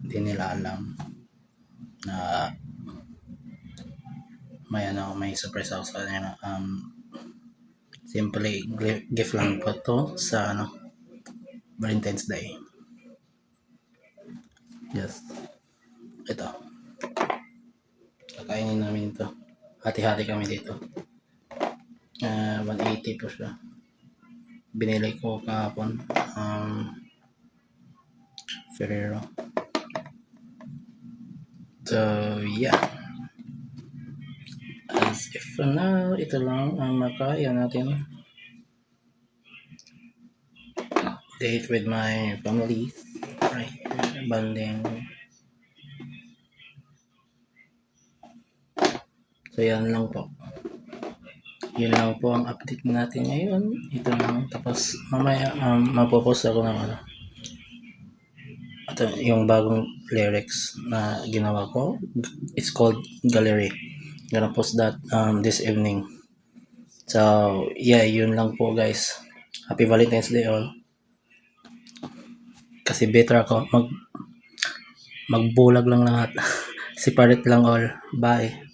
Di nila alam na may surprise ako sa kanila. Simple gift lang po to sa Valentine's Day. Yes. Ito. Kakainin namin ito. Hati-hati kami dito. 180 po siya. Binili ko kahapon. Ferrero. So, yeah. As if for now, ito lang ang makaya natin. Date with my family. Right. Banding. So, yan lang po. Yun lang po ang update natin ngayon. Ito lang. Tapos, mamaya, mapopost ako ng ito, yung bagong lyrics na ginawa ko. It's called Gallery. Gonna post that this evening. So, yeah, yun lang po guys. Happy Valentine's Day all. Kasi better ako magbulag lang lahat. Separate lang all. Bye.